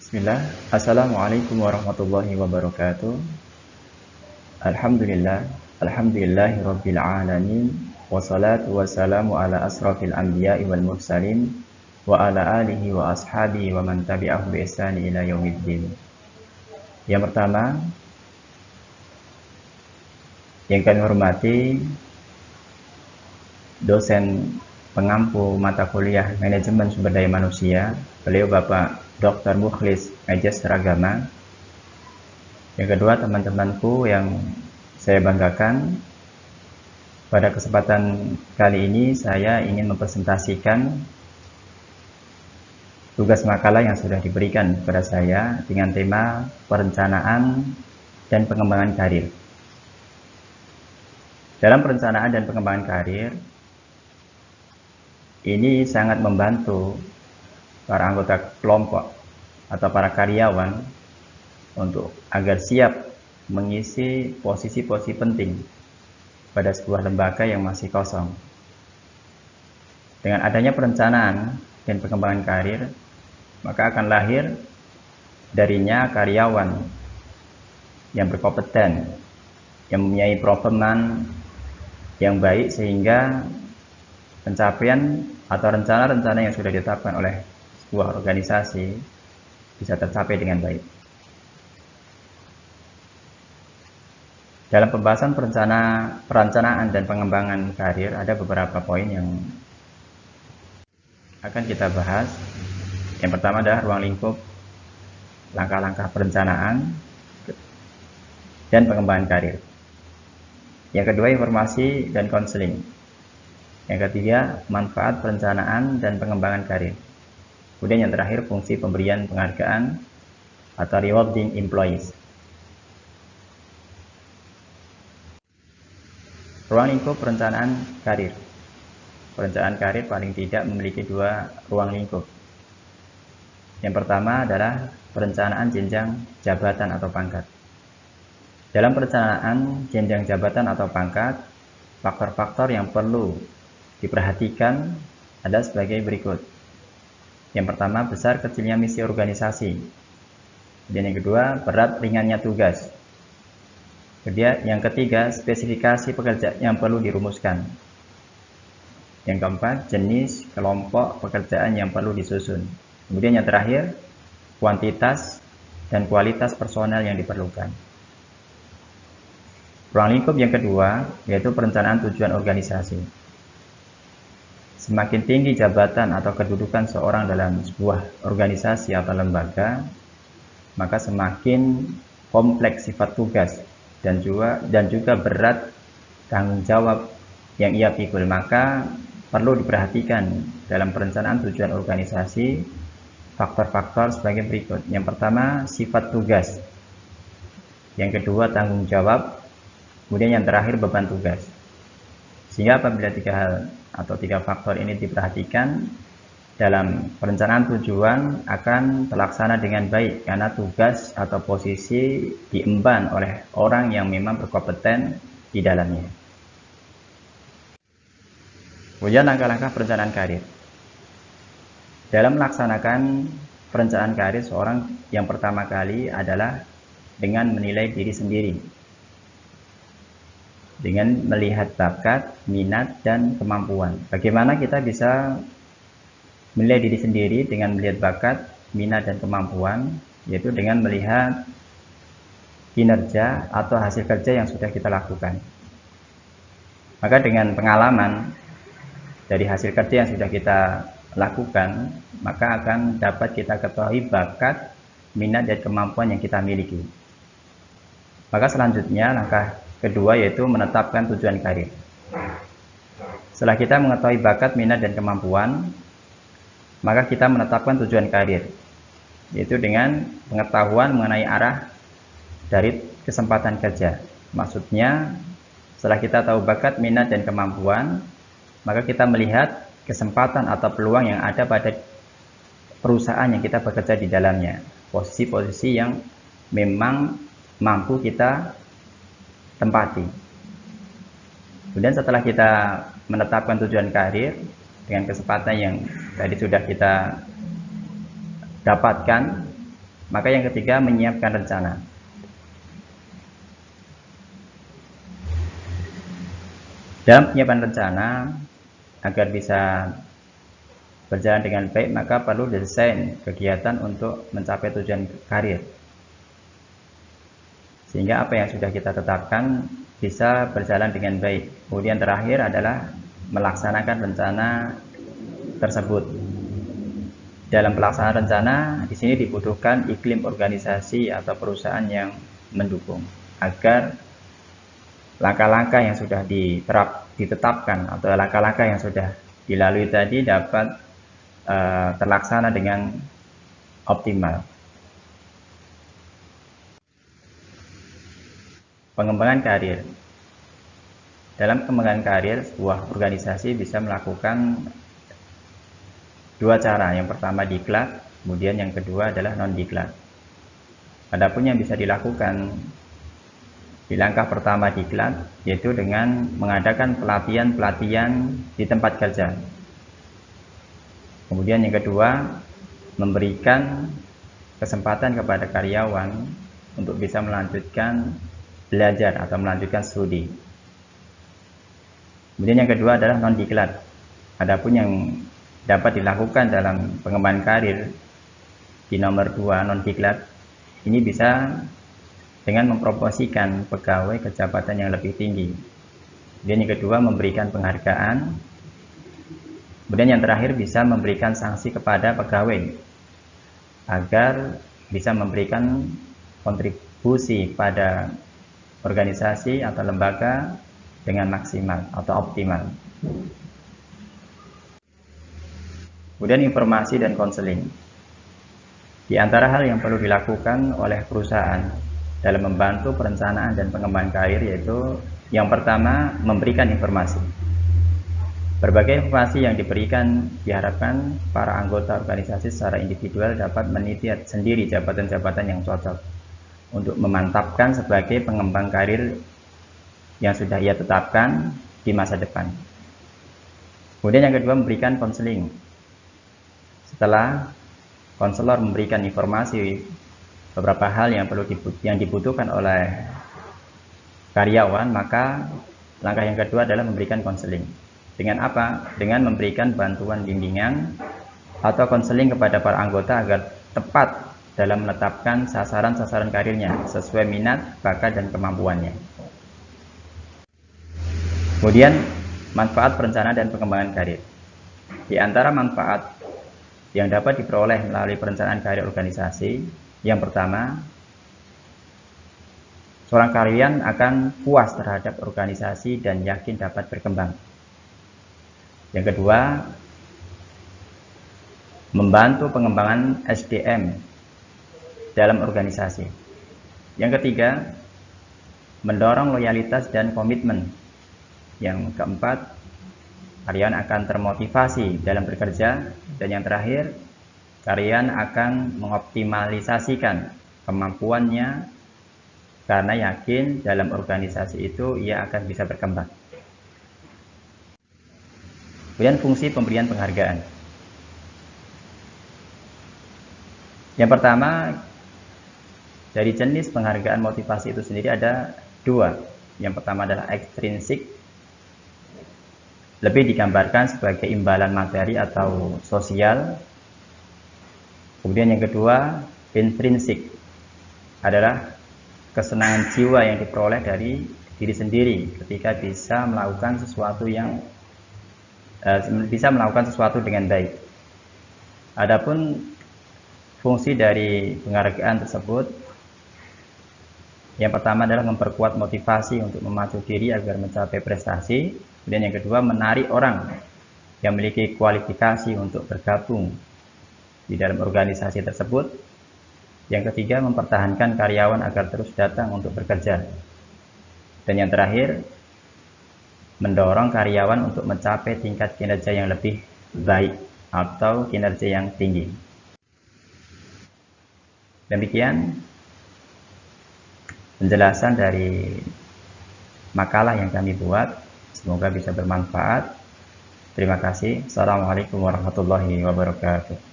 Bismillah, Assalamualaikum warahmatullahi wabarakatuh. Alhamdulillahi rabbil alamin. Wassalatu wassalamu ala asrafil anbiya'i wal mursalin wa ala alihi wa ashabihi wa man tabi'ahu bi ihsani ila yaumiddin. Yang pertama, yang kami hormati dosen pengampu mata kuliah Manajemen Sumber Daya Manusia, beliau Bapak Dr. Mukhlis Magister Agama. Yang kedua, teman-temanku yang saya banggakan, pada kesempatan kali ini saya ingin mempresentasikan tugas makalah yang sudah diberikan kepada saya dengan tema perencanaan dan pengembangan karir. Dalam perencanaan dan pengembangan karir, ini sangat membantu para anggota kelompok atau para karyawan untuk agar siap mengisi posisi-posisi penting pada sebuah lembaga yang masih kosong. Dengan adanya perencanaan dan pengembangan karir, maka akan lahir darinya karyawan yang berkompeten, yang mempunyai performa yang baik, sehingga pencapaian atau rencana-rencana yang sudah ditetapkan oleh sebuah organisasi bisa tercapai dengan baik. Dalam pembahasan perencanaan dan pengembangan karir, ada beberapa poin yang akan kita bahas. Yang pertama adalah ruang lingkup langkah-langkah perencanaan dan pengembangan karir. Yang kedua, informasi dan konseling. Yang ketiga, manfaat perencanaan dan pengembangan karir. Kemudian yang terakhir, fungsi pemberian penghargaan atau rewarding employees. Ruang lingkup perencanaan karir. Perencanaan karir paling tidak memiliki dua ruang lingkup. Yang pertama adalah perencanaan jenjang jabatan atau pangkat. Dalam perencanaan jenjang jabatan atau pangkat, faktor-faktor yang perlu diperhatikan ada sebagai berikut. Yang pertama, besar kecilnya misi organisasi. Dan yang kedua, berat ringannya tugas. Kemudian yang ketiga, spesifikasi pekerjaan yang perlu dirumuskan. Yang keempat, jenis kelompok pekerjaan yang perlu disusun. Kemudian yang terakhir, kuantitas dan kualitas personel yang diperlukan. Ruang lingkup yang kedua yaitu perencanaan tujuan organisasi. Semakin tinggi jabatan atau kedudukan seorang dalam sebuah organisasi atau lembaga, maka semakin kompleks sifat tugas dan juga berat tanggung jawab yang ia pikul. Maka perlu diperhatikan dalam perencanaan tujuan organisasi faktor-faktor sebagai berikut. Yang pertama, sifat tugas. Yang kedua, tanggung jawab. Kemudian yang terakhir, beban tugas. Sehingga apabila tiga faktor ini diperhatikan dalam perencanaan tujuan akan terlaksana dengan baik, karena tugas atau posisi diemban oleh orang yang memang berkompeten di dalamnya. Kemudian langkah-langkah perencanaan karir. Dalam melaksanakan perencanaan karir, seorang yang pertama kali adalah dengan menilai diri sendiri, dengan melihat bakat, minat, dan kemampuan. Bagaimana kita bisa menilai diri sendiri dengan melihat bakat, minat, dan kemampuan? Yaitu dengan melihat kinerja atau hasil kerja yang sudah kita lakukan. Maka dengan pengalaman dari hasil kerja yang sudah kita lakukan, maka akan dapat kita ketahui bakat, minat, dan kemampuan yang kita miliki. Maka selanjutnya langkah kedua yaitu menetapkan tujuan karir. Setelah kita mengetahui bakat, minat, dan kemampuan, maka kita menetapkan tujuan karir, yaitu dengan pengetahuan mengenai arah dari kesempatan kerja. Maksudnya, setelah kita tahu bakat, minat, dan kemampuan, maka kita melihat kesempatan atau peluang yang ada pada perusahaan yang kita bekerja di dalamnya, posisi-posisi yang memang mampu kita tempati. Kemudian setelah kita menetapkan tujuan karir dengan kesempatan yang tadi sudah kita dapatkan, Maka yang ketiga, menyiapkan rencana. Dalam penyiapan rencana agar bisa berjalan dengan baik, maka perlu desain kegiatan untuk mencapai tujuan karir, sehingga apa yang sudah kita tetapkan bisa berjalan dengan baik. Kemudian terakhir adalah melaksanakan rencana tersebut. Dalam pelaksanaan rencana di sini dibutuhkan iklim organisasi atau perusahaan yang mendukung agar langkah-langkah yang sudah ditetapkan atau langkah-langkah yang sudah dilalui tadi dapat terlaksana dengan optimal. Pengembangan karir. Dalam pengembangan karir, sebuah organisasi bisa melakukan dua cara. Yang pertama diklat, kemudian yang kedua adalah non-diklat. Adapun yang bisa dilakukan di langkah pertama diklat, yaitu dengan mengadakan pelatihan-pelatihan di tempat kerja. Kemudian yang kedua, memberikan kesempatan kepada karyawan untuk bisa melanjutkan belajar atau melanjutkan studi. Kemudian yang kedua adalah non-diklat. Adapun yang dapat dilakukan dalam pengembangan karir di nomor 2 non-diklat, ini bisa dengan mempromosikan pegawai ke jabatan yang lebih tinggi. Kemudian yang kedua, memberikan penghargaan. Kemudian yang terakhir, bisa memberikan sanksi kepada pegawai agar bisa memberikan kontribusi pada organisasi atau lembaga dengan maksimal atau optimal. Kemudian informasi dan konseling. Di antara hal yang perlu dilakukan oleh perusahaan dalam membantu perencanaan dan pengembangan karir, yaitu yang pertama, memberikan informasi. Berbagai informasi yang diberikan diharapkan para anggota organisasi secara individual dapat meniti sendiri jabatan-jabatan yang cocok untuk memantapkan sebagai pengembang karir yang sudah ia tetapkan di masa depan. Kemudian yang kedua, memberikan konseling. Setelah konselor memberikan informasi beberapa hal yang dibutuhkan oleh karyawan, maka langkah yang kedua adalah memberikan konseling. Dengan apa? Dengan memberikan bantuan bimbingan atau konseling kepada para anggota agar tepat dalam menetapkan sasaran-sasaran karirnya sesuai minat, bakat, dan kemampuannya. Kemudian, manfaat perencanaan dan pengembangan karir. Di antara manfaat yang dapat diperoleh melalui perencanaan karir organisasi, yang pertama, seorang karyawan akan puas terhadap organisasi dan yakin dapat berkembang. Yang kedua, membantu pengembangan SDM dalam organisasi. Yang ketiga, mendorong loyalitas dan komitmen. Yang keempat, karyawan akan termotivasi dalam bekerja. Dan yang terakhir, karyawan akan mengoptimalisasikan kemampuannya karena yakin dalam organisasi itu ia akan bisa berkembang. Kemudian fungsi pemberian penghargaan. Yang pertama, dari jenis penghargaan motivasi itu sendiri ada dua. Yang pertama adalah ekstrinsik, lebih digambarkan sebagai imbalan materi atau sosial. Kemudian yang kedua, intrinsik, adalah kesenangan jiwa yang diperoleh dari diri sendiri ketika bisa melakukan sesuatu dengan baik. Adapun fungsi dari penghargaan tersebut, yang pertama adalah memperkuat motivasi untuk memacu diri agar mencapai prestasi. Kemudian yang kedua, menarik orang yang memiliki kualifikasi untuk bergabung di dalam organisasi tersebut. Yang ketiga, mempertahankan karyawan agar terus datang untuk bekerja. Dan yang terakhir, mendorong karyawan untuk mencapai tingkat kinerja yang lebih baik atau kinerja yang tinggi. Demikian penjelasan dari makalah yang kami buat. Semoga bisa bermanfaat. Terima kasih. Assalamualaikum warahmatullahi wabarakatuh.